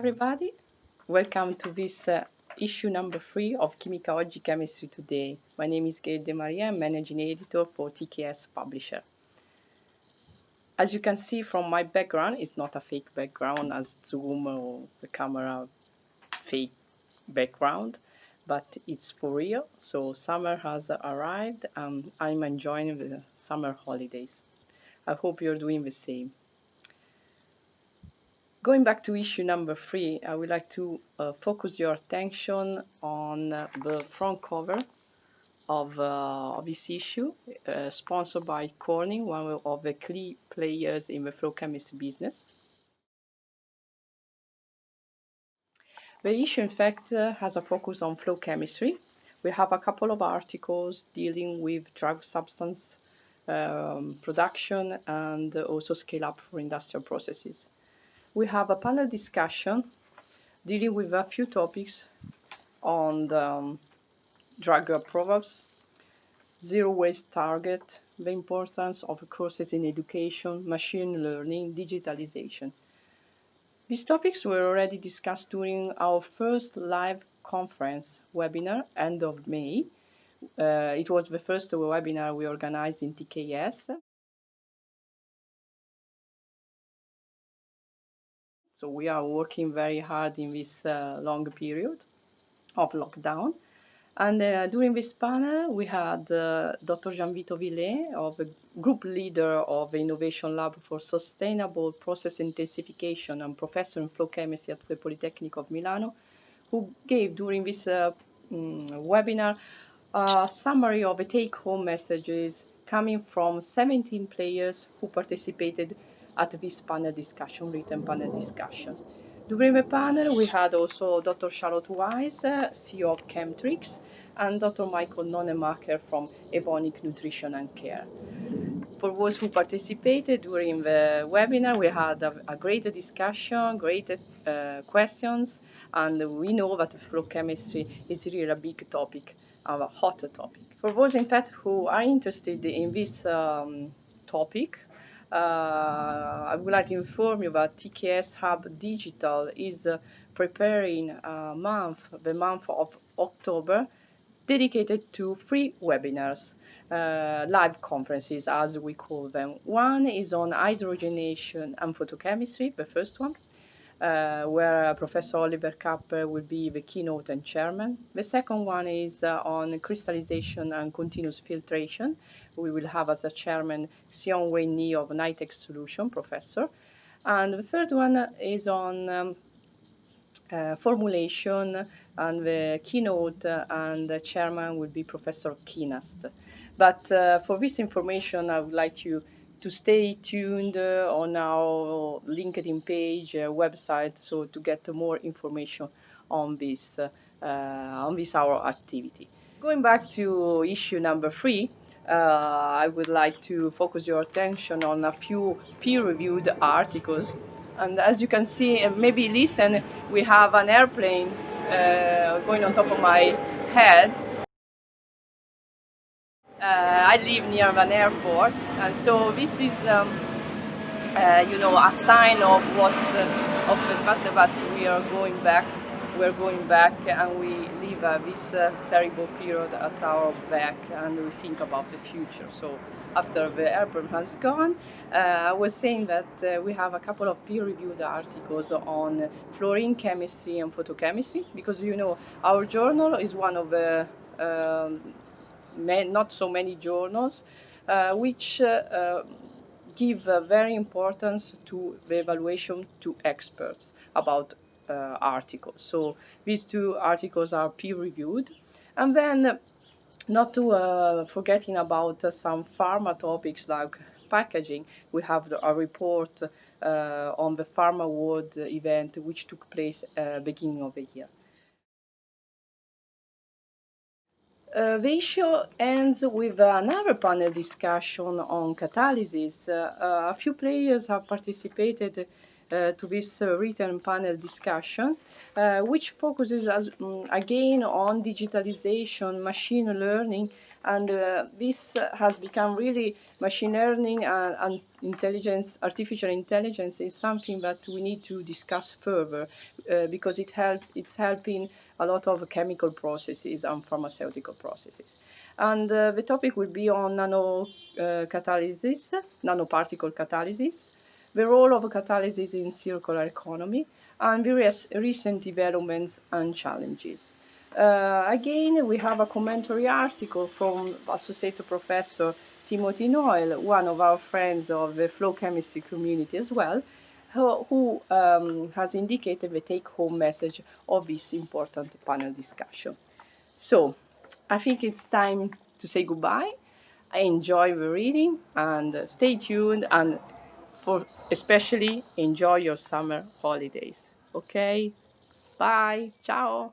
everybody, welcome to this issue number 3 of Chimica Oggi Chemistry Today. My name is Gayle De Maria, I'm managing editor for TKS Publisher. As you can see from my background, it's not a fake background as Zoom or the camera fake background, but it's for real. So summer has arrived and I'm enjoying the summer holidays. I hope you're doing the same. Going back to issue number 3, I would like to focus your attention on the front cover of this issue, sponsored by Corning, one of the key players in the flow chemistry business. The issue, in fact, has a focus on flow chemistry. We have a couple of articles dealing with drug substance production and also scale up for industrial processes. We have a panel discussion dealing with a few topics on the drug approvals, zero waste target, the importance of courses in education, machine learning, digitalization. These topics were already discussed during our first live conference webinar, end of May. It was the first webinar we organized in TKS. So we are working very hard in this long period of lockdown. And during this panel, we had Dr. Gianvito Villet, group leader of the Innovation Lab for Sustainable Process Intensification and professor in flow chemistry at the Polytechnic of Milano, who gave during this webinar a summary of the take-home messages coming from 17 players who participated at this panel discussion, written panel discussion. During the panel, we had also Dr. Charlotte Weiss, CEO of Chemtrix, and Dr. Michael Nonemacher from Evonik Nutrition and Care. For those who participated during the webinar, we had a great discussion, great questions, and we know that flow chemistry is really a big topic, a hot topic. For those, in fact, who are interested in this topic, I would like to inform you that TKS Hub Digital is preparing a month, the month of October, dedicated to 3 webinars, live conferences as we call them. One is on hydrogenation and photochemistry, the first one, where Professor Oliver Kapper will be the keynote and chairman. The second one is on crystallization and continuous filtration. We will have as a chairman Xiong Wei Ni of Nitec Solution, professor. And the third one is on formulation, and the keynote and the chairman will be Professor Kinast. But for this information, I would like you to stay tuned on our LinkedIn page, website, so to get more information on this our activity. Going back to issue number 3, I would like to focus your attention on a few peer-reviewed articles. And as you can see, maybe listen, we have an airplane going on top of my head. I live near an airport, and so this is, you know, a sign of of the fact that we are going back. We're going back, and we leave this terrible period at our back, and we think about the future. So after the airplane has gone, I was saying that we have a couple of peer-reviewed articles on fluorine chemistry and photochemistry, because you know our journal is one of the not so many journals which give very importance to the evaluation to experts about articles. So these 2 articles are peer-reviewed. And then, not to forgetting about some pharma topics like packaging, we have a report on the Pharma World event which took place beginning of the year. The issue ends with another panel discussion on catalysis. A few players have participated to this written panel discussion, which focuses again on digitalization, machine learning, And this has become really machine learning and intelligence, artificial intelligence is something that we need to discuss further because it's helping a lot of chemical processes and pharmaceutical processes. And the topic will be on catalysis, nanoparticle catalysis, the role of catalysis in circular economy, and various recent developments and challenges. Again, we have a commentary article from Associate Professor Timothy Noel, one of our friends of the flow chemistry community as well, who has indicated the take-home message of this important panel discussion. So, I think it's time to say goodbye. I enjoy the reading and stay tuned and for especially enjoy your summer holidays. Okay? Bye. Ciao.